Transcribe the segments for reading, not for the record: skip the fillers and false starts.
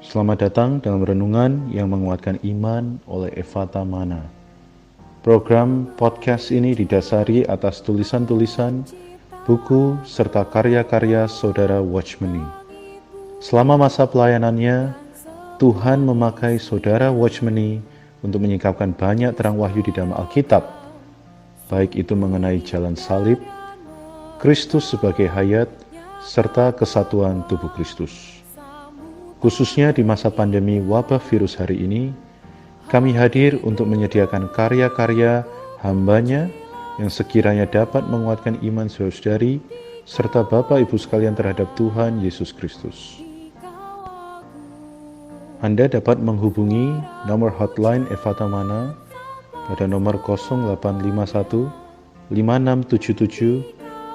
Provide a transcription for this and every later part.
Selamat datang dalam renungan yang menguatkan iman oleh Evata Mana. Program podcast ini didasari atas tulisan-tulisan, buku, serta karya-karya Saudara Watchmeni. Selama masa pelayanannya, Tuhan memakai Saudara Watchmeni untuk menyingkapkan banyak terang wahyu di dalam Alkitab, baik itu mengenai jalan salib, Kristus sebagai hayat, serta kesatuan tubuh Kristus. Khususnya di masa pandemi wabah virus hari ini, kami hadir untuk menyediakan karya-karya hambanya yang sekiranya dapat menguatkan iman saudari serta Bapak Ibu sekalian terhadap Tuhan Yesus Kristus. Anda dapat menghubungi nomor hotline Evata Mana pada nomor 0851 5677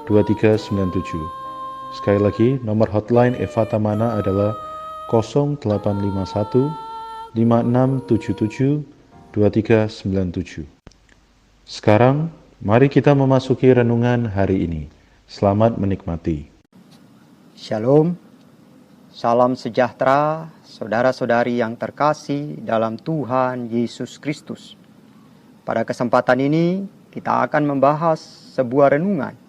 2397. Sekali lagi, nomor hotline Evata Mana adalah 0851 5677 2397. Sekarang, mari kita memasuki renungan hari ini. Selamat menikmati. Shalom, salam sejahtera, saudara-saudari yang terkasih dalam Tuhan Yesus Kristus. Pada kesempatan ini, kita akan membahas sebuah renungan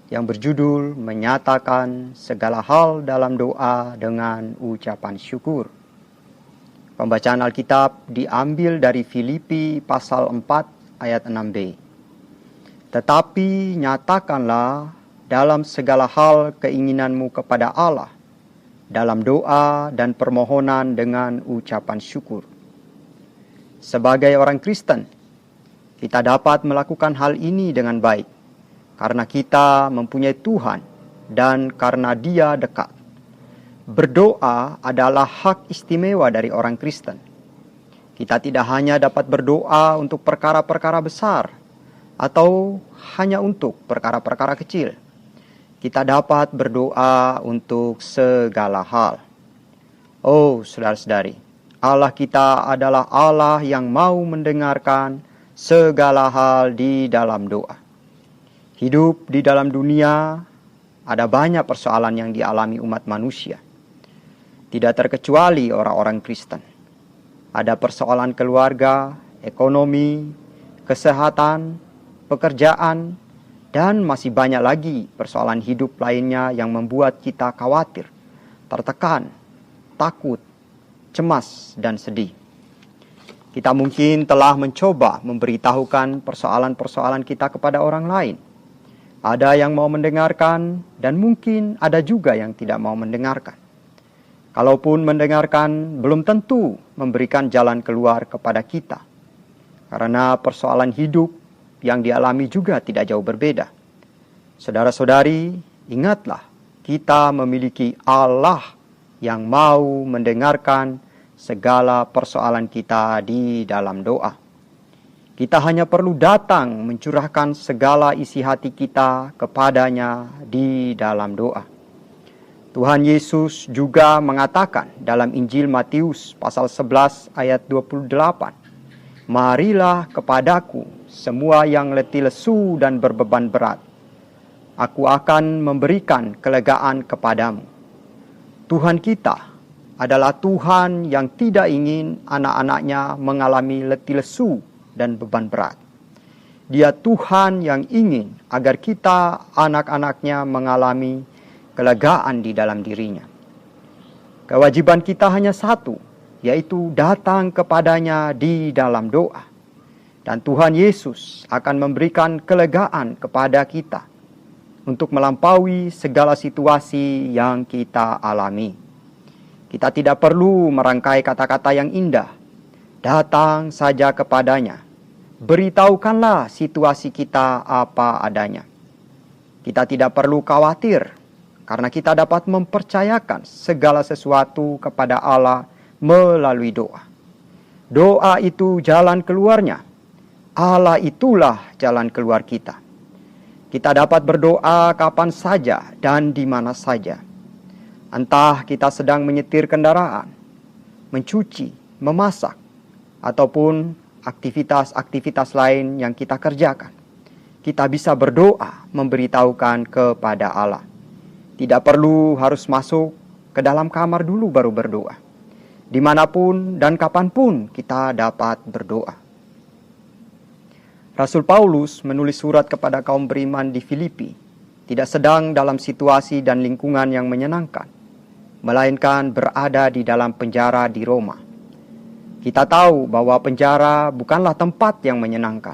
yang berjudul menyatakan segala hal dalam doa dengan ucapan syukur. Pembacaan Alkitab diambil dari Filipi pasal 4 ayat 6b. Tetapi nyatakanlah dalam segala hal keinginanmu kepada Allah, dalam doa dan permohonan dengan ucapan syukur. Sebagai orang Kristen, kita dapat melakukan hal ini dengan baik, karena kita mempunyai Tuhan dan karena Dia dekat. Berdoa adalah hak istimewa dari orang Kristen. Kita tidak hanya dapat berdoa untuk perkara-perkara besar atau hanya untuk perkara-perkara kecil. Kita dapat berdoa untuk segala hal. Oh, saudara-saudari, Allah kita adalah Allah yang mau mendengarkan segala hal di dalam doa. Hidup di dalam dunia, ada banyak persoalan yang dialami umat manusia. Tidak terkecuali orang-orang Kristen. Ada persoalan keluarga, ekonomi, kesehatan, pekerjaan, dan masih banyak lagi persoalan hidup lainnya yang membuat kita khawatir, tertekan, takut, cemas, dan sedih. Kita mungkin telah mencoba memberitahukan persoalan-persoalan kita kepada orang lain. Ada yang mau mendengarkan dan mungkin ada juga yang tidak mau mendengarkan. Kalaupun mendengarkan, belum tentu memberikan jalan keluar kepada kita. Karena persoalan hidup yang dialami juga tidak jauh berbeda. Saudara-saudari, ingatlah, kita memiliki Allah yang mau mendengarkan segala persoalan kita di dalam doa. Kita hanya perlu datang mencurahkan segala isi hati kita kepadanya di dalam doa. Tuhan Yesus juga mengatakan dalam Injil Matius pasal 11 ayat 28, "Marilah kepadaku semua yang letih lesu dan berbeban berat. Aku akan memberikan kelegaan kepadamu." Tuhan kita adalah Tuhan yang tidak ingin anak-anaknya mengalami letih lesu dan beban berat. Dia Tuhan yang ingin agar kita anak-anaknya mengalami kelegaan di dalam dirinya. Kewajiban kita hanya satu, yaitu datang kepadanya di dalam doa. Dan Tuhan Yesus akan memberikan kelegaan kepada kita untuk melampaui segala situasi yang kita alami. Kita tidak perlu merangkai kata-kata yang indah. Datang saja kepadanya. Beritahukanlah situasi kita apa adanya. Kita tidak perlu khawatir, karena kita dapat mempercayakan segala sesuatu kepada Allah melalui doa. Doa itu jalan keluarnya. Allah itulah jalan keluar kita. Kita dapat berdoa kapan saja dan di mana saja. Entah kita sedang menyetir kendaraan, mencuci, memasak, ataupun aktivitas-aktivitas lain yang kita kerjakan. Kita bisa berdoa memberitahukan kepada Allah. Tidak perlu harus masuk ke dalam kamar dulu baru berdoa. dimanapun dan kapanpun kita dapat berdoa. Rasul Paulus menulis surat kepada kaum beriman di Filipi, tidak sedang dalam situasi dan lingkungan yang menyenangkan, melainkan berada di dalam penjara di Roma. Kita tahu bahwa penjara bukanlah tempat yang menyenangkan,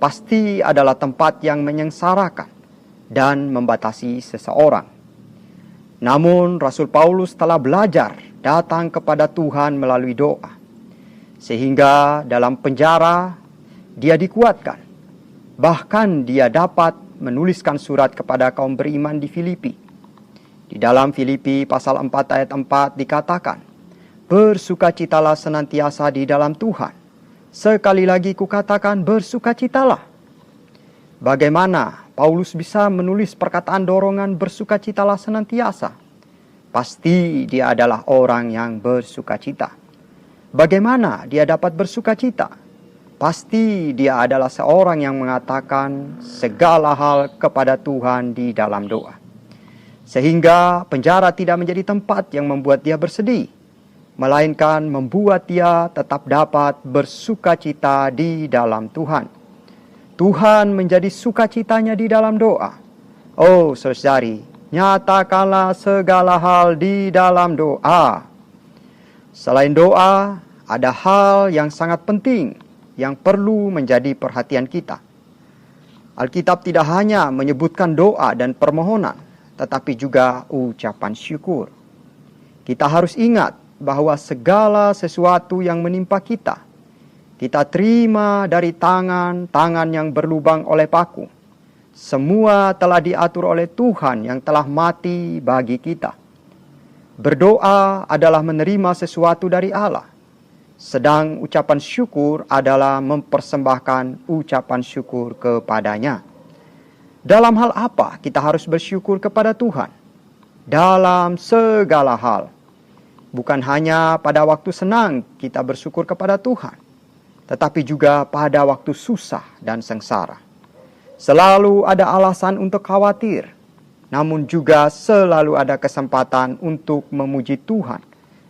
pasti adalah tempat yang menyengsarakan dan membatasi seseorang. Namun Rasul Paulus telah belajar datang kepada Tuhan melalui doa, sehingga dalam penjara dia dikuatkan. Bahkan dia dapat menuliskan surat kepada kaum beriman di Filipi. Di dalam Filipi pasal 4 ayat 4 dikatakan, bersukacitalah senantiasa di dalam Tuhan. Sekali lagi kukatakan, bersukacitalah. Bagaimana Paulus bisa menulis perkataan dorongan bersukacitalah senantiasa? Pasti dia adalah orang yang bersukacita. Bagaimana dia dapat bersukacita? Pasti dia adalah seorang yang mengatakan segala hal kepada Tuhan di dalam doa. Sehingga penjara tidak menjadi tempat yang membuat dia bersedih, melainkan membuat dia tetap dapat bersukacita di dalam Tuhan. Tuhan menjadi sukacitanya di dalam doa. Oh saudari, nyatakanlah segala hal di dalam doa. Selain doa, ada hal yang sangat penting yang perlu menjadi perhatian kita. Alkitab tidak hanya menyebutkan doa dan permohonan, tetapi juga ucapan syukur. Kita harus ingat bahwa segala sesuatu yang menimpa kita terima dari tangan yang berlubang oleh paku. Semua telah diatur oleh Tuhan yang telah mati bagi kita. Berdoa adalah menerima sesuatu dari Allah, sedang ucapan syukur adalah mempersembahkan ucapan syukur kepadanya. Dalam hal apa kita harus bersyukur kepada Tuhan? Dalam segala hal. Bukan hanya pada waktu senang kita bersyukur kepada Tuhan, tetapi juga pada waktu susah dan sengsara. Selalu ada alasan untuk khawatir, namun juga selalu ada kesempatan untuk memuji Tuhan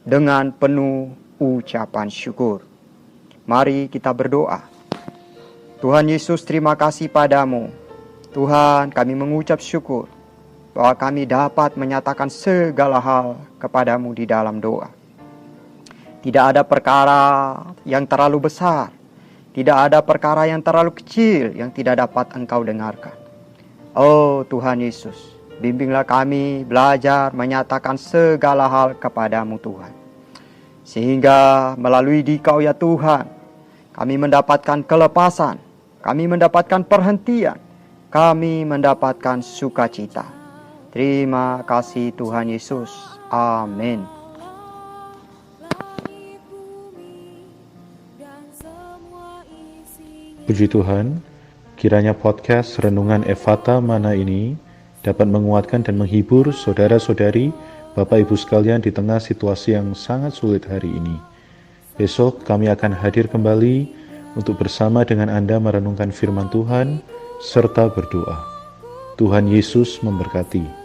dengan penuh ucapan syukur. Mari kita berdoa. Tuhan Yesus, terima kasih padamu. Tuhan, kami mengucap syukur bahwa kami dapat menyatakan segala hal kepadamu di dalam doa. Tidak ada perkara yang terlalu besar, tidak ada perkara yang terlalu kecil yang tidak dapat Engkau dengarkan. Oh Tuhan Yesus, bimbinglah kami belajar menyatakan segala hal kepadamu Tuhan. Sehingga melalui Dikau ya Tuhan, kami mendapatkan kelepasan, kami mendapatkan perhentian, kami mendapatkan sukacita. Terima kasih Tuhan Yesus. Amin. Puji Tuhan, kiranya podcast Renungan Efata Mana ini dapat menguatkan dan menghibur saudara-saudari, Bapak Ibu sekalian di tengah situasi yang sangat sulit hari ini. Besok kami akan hadir kembali untuk bersama dengan Anda merenungkan firman Tuhan serta berdoa. Tuhan Yesus memberkati.